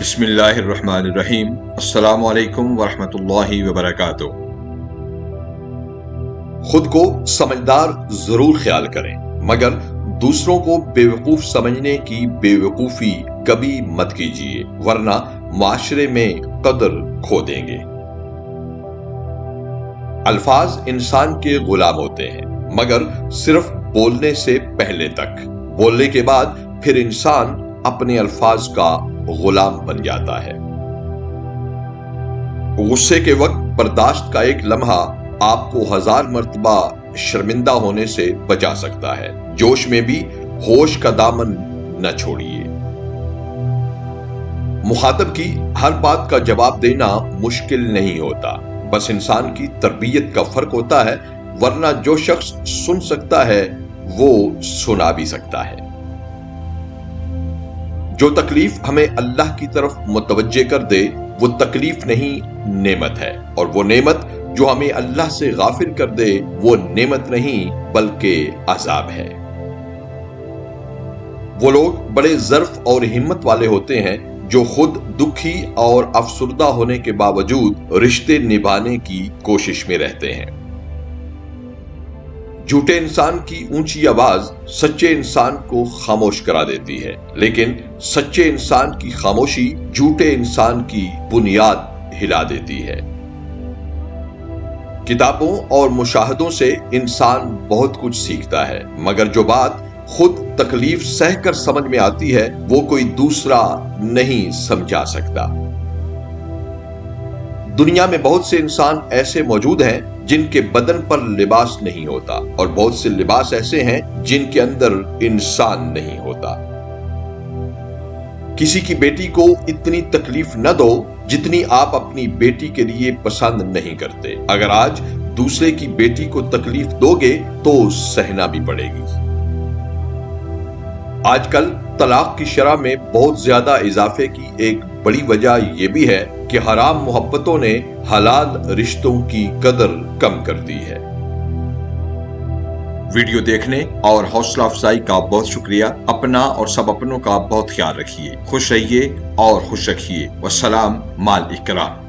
بسم اللہ الرحمن الرحیم۔ السلام علیکم ورحمۃ اللہ وبرکاتہ۔ خود کو سمجھدار ضرور خیال کریں، مگر دوسروں کو بے وقوف سمجھنے کی بے وقوفی کبھی مت کیجیے، ورنہ معاشرے میں قدر کھو دیں گے۔ الفاظ انسان کے غلام ہوتے ہیں، مگر صرف بولنے سے پہلے تک۔ بولنے کے بعد پھر انسان اپنے الفاظ کا غلام بن جاتا ہے۔ غصے کے وقت برداشت کا ایک لمحہ آپ کو 1000 مرتبہ شرمندہ ہونے سے بچا سکتا ہے۔ جوش میں بھی ہوش کا دامن نہ چھوڑیے۔ مخاطب کی ہر بات کا جواب دینا مشکل نہیں ہوتا، بس انسان کی تربیت کا فرق ہوتا ہے، ورنہ جو شخص سن سکتا ہے وہ سنا بھی سکتا ہے۔ جو تکلیف ہمیں اللہ کی طرف متوجہ کر دے وہ تکلیف نہیں، نعمت ہے، اور وہ نعمت جو ہمیں اللہ سے غافل کر دے وہ نعمت نہیں بلکہ عذاب ہے۔ وہ لوگ بڑے ظرف اور ہمت والے ہوتے ہیں جو خود دکھی اور افسردہ ہونے کے باوجود رشتے نبھانے کی کوشش میں رہتے ہیں۔ جھوٹے انسان کی اونچی آواز سچے انسان کو خاموش کرا دیتی ہے، لیکن سچے انسان کی خاموشی جھوٹے انسان کی بنیاد ہلا دیتی ہے۔ کتابوں اور مشاہدوں سے انسان بہت کچھ سیکھتا ہے، مگر جو بات خود تکلیف سہ کر سمجھ میں آتی ہے وہ کوئی دوسرا نہیں سمجھا سکتا۔ دنیا میں بہت سے انسان ایسے موجود ہیں جن کے بدن پر لباس نہیں ہوتا، اور بہت سے لباس ایسے ہیں جن کے اندر انسان نہیں ہوتا۔ کسی کی بیٹی کو اتنی تکلیف نہ دو جتنی آپ اپنی بیٹی کے لیے پسند نہیں کرتے۔ اگر آج دوسرے کی بیٹی کو تکلیف دو گے تو سہنا بھی پڑے گی۔ آج کل طلاق کی شرح میں بہت زیادہ اضافے کی ایک بڑی وجہ یہ بھی ہے کہ حرام محبتوں نے حلال رشتوں کی قدر کم کر دی ہے۔ ویڈیو دیکھنے اور حوصلہ افزائی کا بہت شکریہ۔ اپنا اور سب اپنوں کا بہت خیال رکھیے۔ خوش رہیے اور خوش رکھیے۔ والسلام مع الاکرام۔